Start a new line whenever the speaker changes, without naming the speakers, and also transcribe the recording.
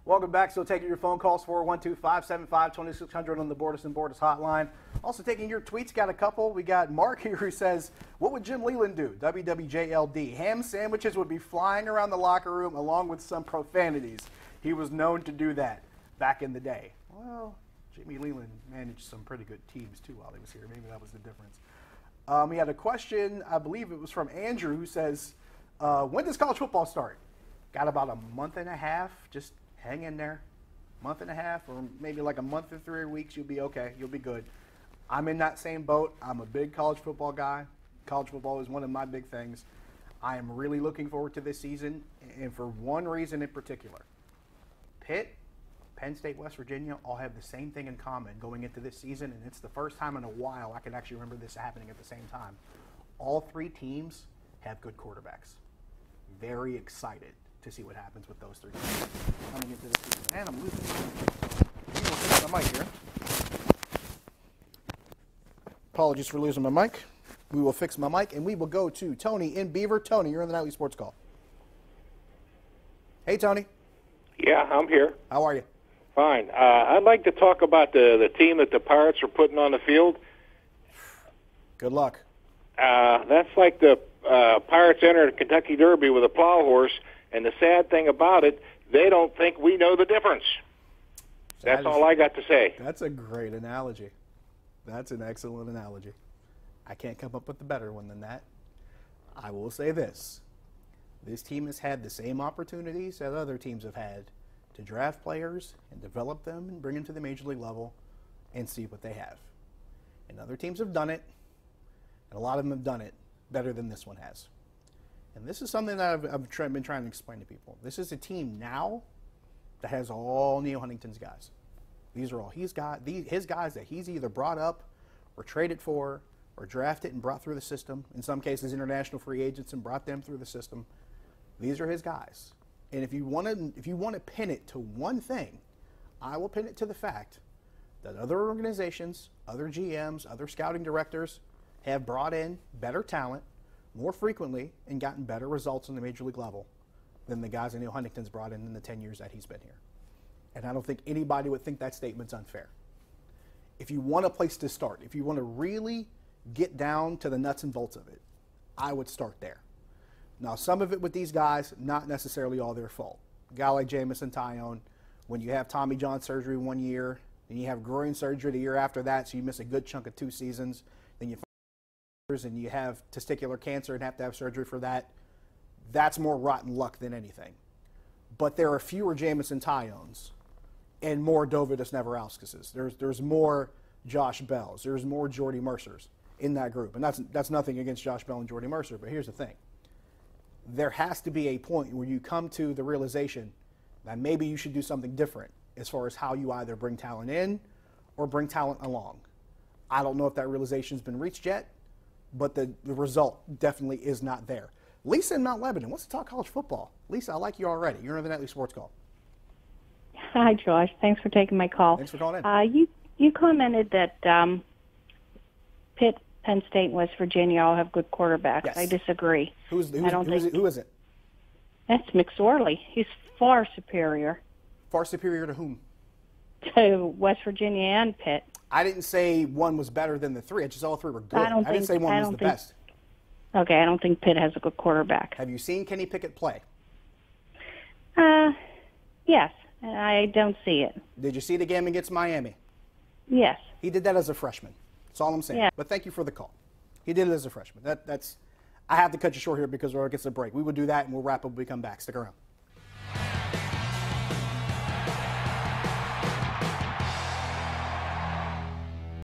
Welcome back. Still taking your phone calls, 412-575-2600 on the Bordas and Bordas hotline. Also taking your tweets. Got a couple. We got Mark here who says, what would Jim Leland do? WWJLD. Ham sandwiches would be flying around the locker room along with some profanities. He was known to do that back in the day. Well, Jimmy Leland managed some pretty good teams too while he was here. Maybe that was the difference. We had a question, I believe it was from Andrew, who says, when does college football start? Got about a month and a half. Just hang in there. Month and a half, or maybe like a month and 3 weeks, you'll be okay. You'll be good. I'm in that same boat. I'm a big college football guy. College football is one of my big things. I am really looking forward to this season, and for one reason in particular. Pitt, Penn State, West Virginia all have the same thing in common going into this season, and it's the first time in a while I can actually remember this happening at the same time. All three teams have good quarterbacks. Very excited to see what happens with those three teams coming into this season. And I'm losing my mic here. Apologies for losing my mic. We will fix my mic, and we will go to Tony in Beaver. Tony, you're on the Nightly Sports Call. Hey, Tony.
Yeah, I'm here.
How are you?
Fine. I'd like to talk about the team that the Pirates are putting on the field.
Good luck.
That's like the Pirates entered Kentucky Derby with a plow horse, and the sad thing about it, they don't think we know the difference. That's all I got to say.
That's a great analogy. That's an excellent analogy. I can't come up with a better one than that. I will say this. This team has had the same opportunities that other teams have had to draft players and develop them and bring them to the major league level and see what they have. And other teams have done it, and a lot of them have done it better than this one has. And this is something that I've been trying to explain to people. This is a team now that has all Neil Huntington's guys. These are all his guys that he's either brought up or traded for or drafted and brought through the system. In some cases, international free agents and brought them through the system. These are his guys. And if you want to pin it to one thing, I will pin it to the fact that other organizations, other GMs, other scouting directors have brought in better talent more frequently and gotten better results on the major league level than the guys that Neil Huntington's brought in the 10 years that he's been here. And I don't think anybody would think that statement's unfair. If you want a place to start, if you want to really get down to the nuts and bolts of it, I would start there. Now, some of it with these guys, not necessarily all their fault. A guy like Jamison Tyone, when you have Tommy John surgery 1 year, then you have groin surgery the year after that, so you miss a good chunk of 2 seasons, then you and you have testicular cancer and have to have surgery for that, that's more rotten luck than anything. But there are fewer Jamison Tyones and more Dovydas Neverauskas. There's more Josh Bells. There's more Jordy Mercers in that group. And that's nothing against Josh Bell and Jordy Mercer, but here's the thing. There has to be a point where you come to the realization that maybe you should do something different as far as how you either bring talent in or bring talent along. I don't know if that realization's been reached yet, but the result definitely is not there. Lisa in Mount Lebanon wants to talk college football. Lisa, I like you already. You're on the Nightly Sports Call.
Hi, Josh. Thanks for taking my call.
Thanks for calling in.
You commented that Pitt, Penn State, and West Virginia all have good quarterbacks.
Yes.
I disagree.
Who is it?
That's McSorley. He's far superior.
Far superior to whom?
To West Virginia and Pitt.
I didn't say one was better than the three. I just all three were good. I didn't say one was the best.
Okay, I don't think Pitt has a good quarterback.
Have you seen Kenny Pickett play?
Yes. I don't see it.
Did you see the game against Miami?
Yes.
He did that as a freshman. That's all I'm saying.
Yeah.
But thank you for the call. He did it as a freshman. I have to cut you short here because we're against a break. We will do that, and we'll wrap up when we come back. Stick around.